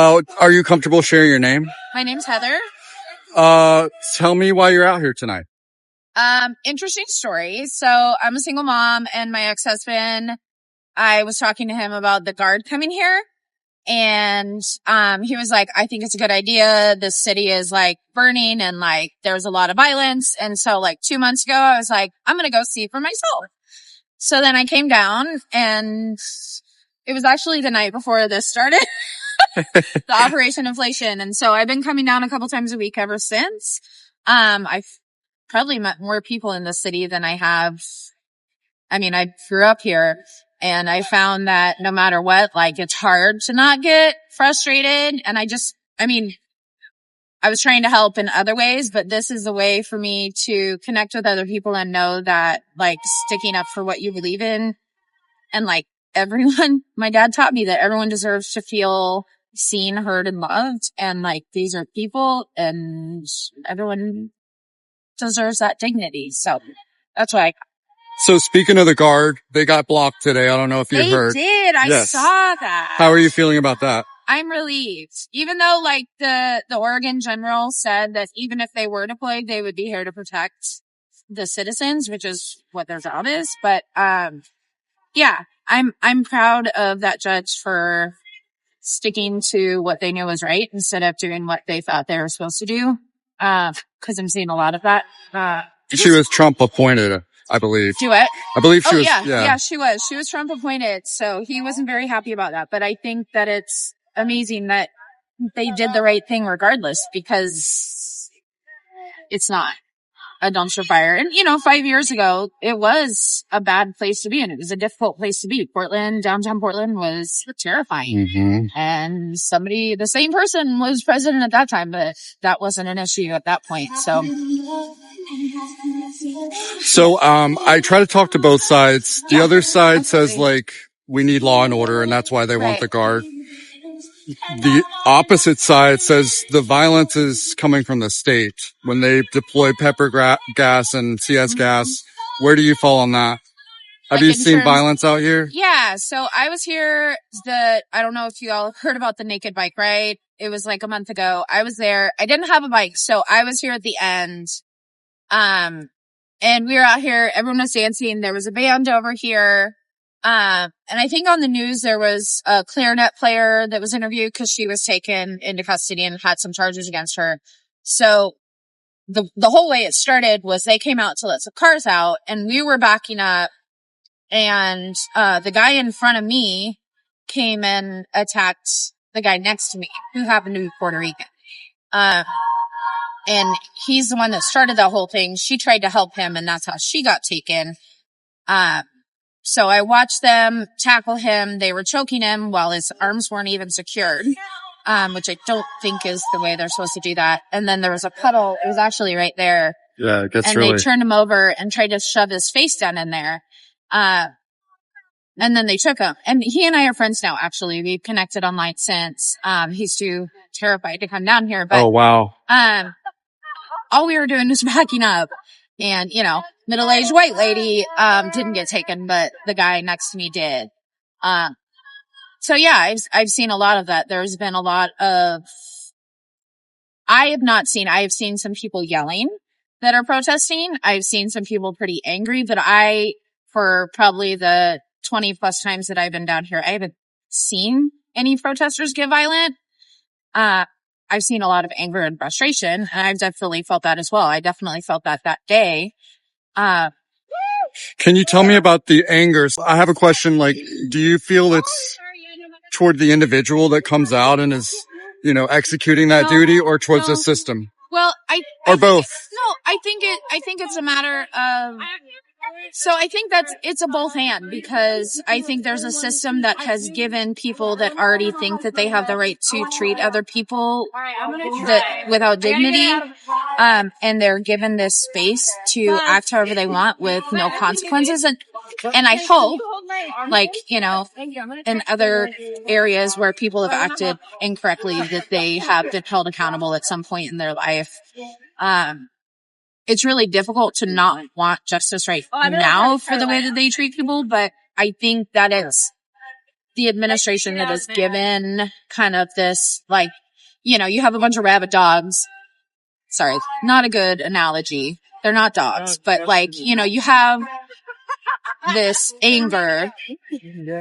Are you comfortable sharing your name? My name's Heather. Tell me why you're out here tonight. Interesting story. So I'm a single mom, and my ex-husband, I was talking to him about the guard coming here, and he was like, I think it's a good idea. This city is like burning, and like there's a lot of violence. And so like 2 months ago, I was like, I'm gonna go see for myself. So then I came down, and it was actually the night before this started, the Operation Inflation. And so I've been coming down a couple times a week ever since. I've probably met more people in the city than I have. I mean, I grew up here, and I found that no matter what, like, it's hard to not get frustrated. And I was trying to help in other ways, but this is a way for me to connect with other people and know that, like, sticking up for what you believe in, and like everyone, my dad taught me that everyone deserves to feel seen, heard, and loved. And like, these are people, and everyone deserves that dignity. So that's why. So speaking of the guard, they got blocked today. I don't know if you heard. They did. I saw that. How are you feeling about that? I'm relieved. Even though like the Oregon general said that even if they were deployed, they would be here to protect the citizens, which is what their job is. But, yeah, I'm proud of that judge for sticking to what they knew was right instead of doing what they thought they were supposed to do. 'Cause I'm seeing a lot of that. She was Trump appointed, I believe. Do it? I believe she was. Yeah, she was. She was Trump appointed. So he wasn't very happy about that. But I think that it's amazing that they did the right thing regardless, because it's not a dumpster fire. And, 5 years ago, it was a bad place to be, and it was a difficult place to be. Downtown Portland was terrifying. Mm-hmm. And the same person was president at that time, but that wasn't an issue at that point. So I try to talk to both sides. The other side says, like, we need law and order, and that's why they want the guard. The opposite side says the violence is coming from the state when they deploy pepper gas and CS gas. Where do you fall on that? Have you seen violence out here? Yeah. So I was here I don't know if you all heard about the naked bike ride. It was like a month ago. I was there. I didn't have a bike, so I was here at the end. And we were out here. Everyone was dancing. There was a band over here. And I think on the news there was a clarinet player that was interviewed because she was taken into custody and had some charges against her. So the whole way it started was they came out to let some cars out, and we were backing up, and the guy in front of me came and attacked the guy next to me, who happened to be Puerto Rican. And he's the one that started the whole thing. She tried to help him, and that's how she got taken. So I watched them tackle him. They were choking him while his arms weren't even secured, which I don't think is the way they're supposed to do that. And then there was a puddle. It was actually right there. Yeah, it gets and they turned him over and tried to shove his face down in there. And then they took him. And he and I are friends now, actually. We've connected online since. He's too terrified to come down here. But, oh, wow. All we were doing was backing up. And, middle-aged white lady, didn't get taken, but the guy next to me did. So yeah, I've seen a lot of that. There's been a lot of, I have seen some people yelling that are protesting. I've seen some people pretty angry, but for probably the 20 plus times that I've been down here, I haven't seen any protesters get violent. I've seen a lot of anger and frustration, and I've definitely felt that as well. I definitely felt that day. Can you tell me about the anger? I have a question. Like, do you feel it's toward the individual that comes out and is, executing that duty, or towards the system? Well, or both? I think it's a matter of, so I think it's a both and, because I think there's a system that has given people that already think that they have the right to treat other people without dignity, and they're given this space to act however they want with no consequences. And I hope, like, in other areas where people have acted incorrectly, that they have been held accountable at some point in their life. It's really difficult to not want justice right now for the way that they treat people, but I think that the administration that is given kind of this, like, you know, you have a bunch of rabid dogs. Sorry, not a good analogy. They're not dogs, but like, you know, you have this anger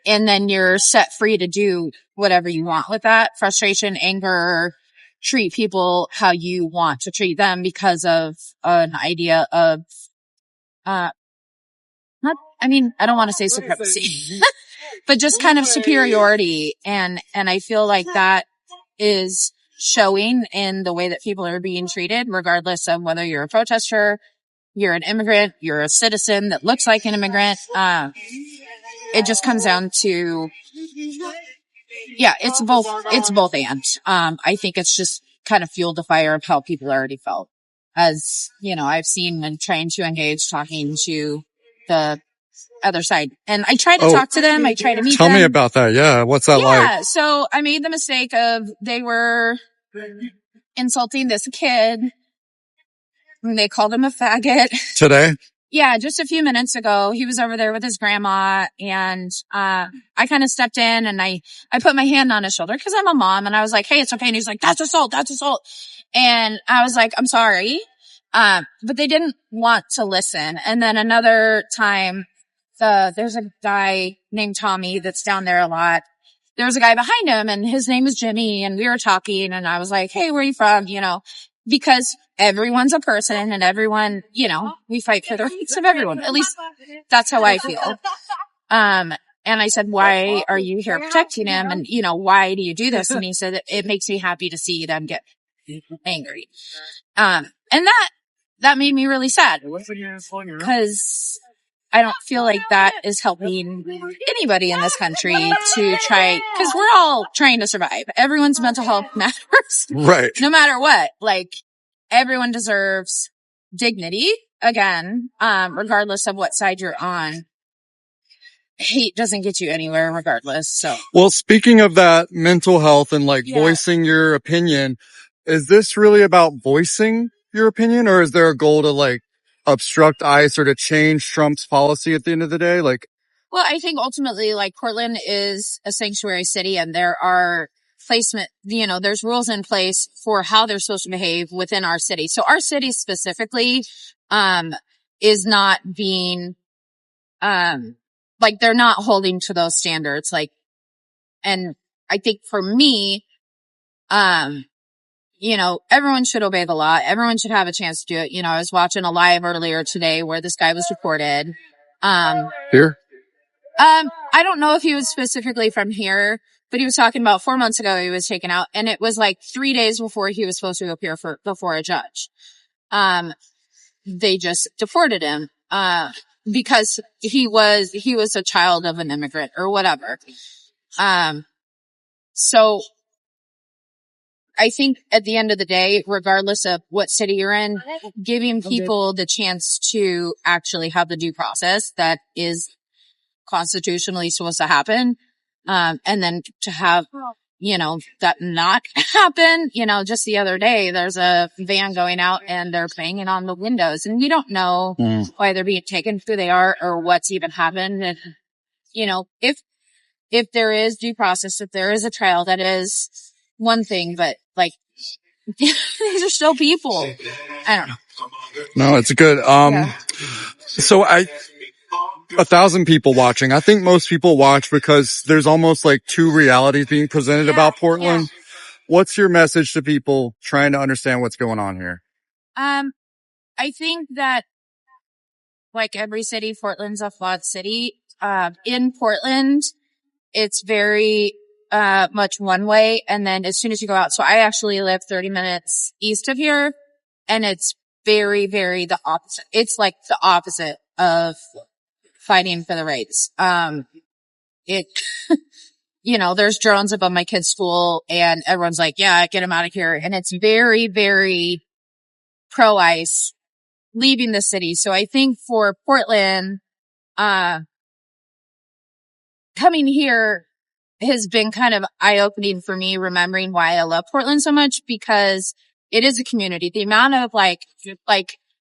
and then you're set free to do whatever you want with that frustration, anger, treat people how you want to treat them because of an idea of, I don't want to say supremacy, but just kind of superiority. And I feel like that is showing in the way that people are being treated, regardless of whether you're a protester, you're an immigrant, you're a citizen that looks like an immigrant. It just comes down to, it's both and. I think it's just kind of fueled the fire of how people already felt. As, you know, I've seen when trying to engage, talking to the other side. And I try to talk to them. I try to meet them. Tell me about that. Yeah. What's that like? Yeah. So I made the mistake of, they were insulting this kid and they called him a faggot. Today? Yeah, just a few minutes ago. He was over there with his grandma and, I kind of stepped in and I put my hand on his shoulder because I'm a mom and I was like, hey, it's okay. And he's like, that's assault. And I was like, I'm sorry. But they didn't want to listen. And then another time, there's a guy named Tommy that's down there a lot. There was a guy behind him and his name is Jimmy and we were talking and I was like, hey, where are you from? You know, because everyone's a person and everyone, you know, we fight for the rights of everyone. At least that's how I feel. And I said, why are you here protecting him? And, you know, why do you do this? And he said, it makes me happy to see them get angry. And that made me really sad because I don't feel like that is helping anybody in this country to try, because we're all trying to survive. Everyone's mental health matters. Right. No matter what. Like, everyone deserves dignity, again, regardless of what side you're on. Hate doesn't get you anywhere regardless, so. Well, speaking of that mental health and like voicing your opinion, is this really about voicing your opinion or is there a goal to like obstruct ICE or to change Trump's policy at the end of the day? Like, well, I think ultimately, like, Portland is a sanctuary city and there are there's rules in place for how they're supposed to behave within our city. So our city specifically, is not being, like, they're not holding to those standards. Like, and I think for me, you know, everyone should obey the law. Everyone should have a chance to do it. You know, I was watching a live earlier today where this guy was deported. Here? I don't know if he was specifically from here, but he was talking about 4 months ago he was taken out and it was like 3 days before he was supposed to appear before a judge. They just deported him, because he was a child of an immigrant or whatever. So I think at the end of the day, regardless of what city you're in, giving people the chance to actually have the due process that is constitutionally supposed to happen, and then to have, you know, that not happen. You know, just the other day, there's a van going out and they're banging on the windows and we don't know why they're being taken, who they are, or what's even happened. And, you know, if there is due process, if there is a trial, that is one thing, but like, these are still people. I don't know. No, it's good. So 1,000 people watching. I think most people watch because there's almost like two realities being presented about Portland. Yeah. What's your message to people trying to understand what's going on here? I think that, like every city, Portland's a flawed city. In Portland, it's very much one way, and then as soon as you go out, so I actually live 30 minutes east of here, and it's very, very the opposite. It's like the opposite of fighting for the rights. You know, there's drones above my kid's school and everyone's like, yeah, get him out of here. And it's very, very pro-ICE leaving the city. So I think for Portland, coming here has been kind of eye-opening for me, remembering why I love Portland so much, because it is a community. The amount of like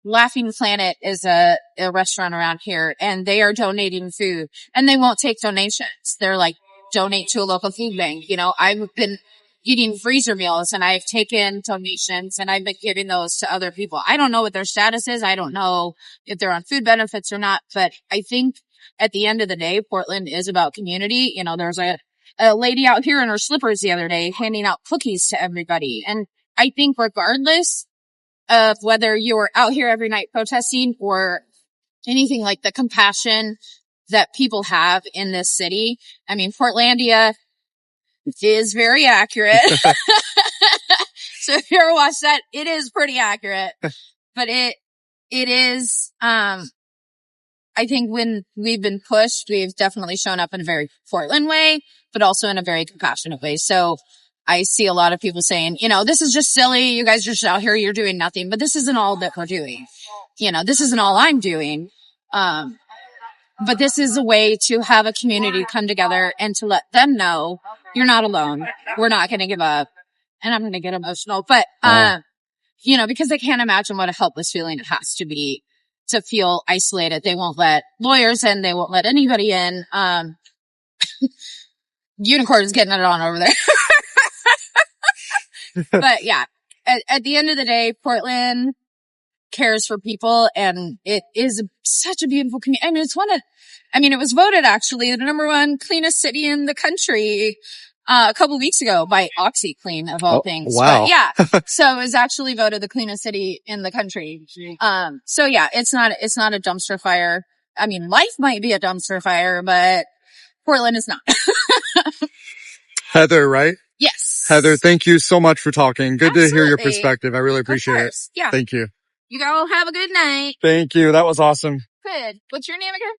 Laughing Planet is a restaurant around here and they are donating food and they won't take donations. They're like, donate to a local food bank. You know, I've been eating freezer meals and I've taken donations and I've been giving those to other people. I don't know what their status is. I don't know if they're on food benefits or not, but I think at the end of the day, Portland is about community. You know, there's a lady out here in her slippers the other day handing out cookies to everybody. And I think regardless of whether you're out here every night protesting or anything, like the compassion that people have in this city. I mean, Portlandia is very accurate. So if you ever watch that, it is pretty accurate, but it is, I think when we've been pushed, we've definitely shown up in a very Portland way, but also in a very compassionate way. So I see a lot of people saying, you know, this is just silly. You guys are just out here. You're doing nothing, but this isn't all that we're doing. You know, this isn't all I'm doing. But this is a way to have a community come together and to let them know you're not alone. We're not going to give up. And I'm going to get emotional, but, you know, because I can't imagine what a helpless feeling it has to be to feel isolated. They won't let lawyers in. They won't let anybody in. Unicorn is getting it on over there. But yeah, at the end of the day, Portland cares for people, and it is such a beautiful community. I mean, it was voted actually the number one cleanest city in the country a couple of weeks ago by OxyClean of all things. Wow. But yeah, so it was actually voted the cleanest city in the country. So yeah, it's not a dumpster fire. I mean, life might be a dumpster fire, but Portland is not. Heather, right? Yes. Heather, thank you so much for talking. Good to hear your Absolutely. perspective. I really appreciate it. Yeah. Thank you. You all have a good night. Thank you. That was awesome. Good. What's your name again?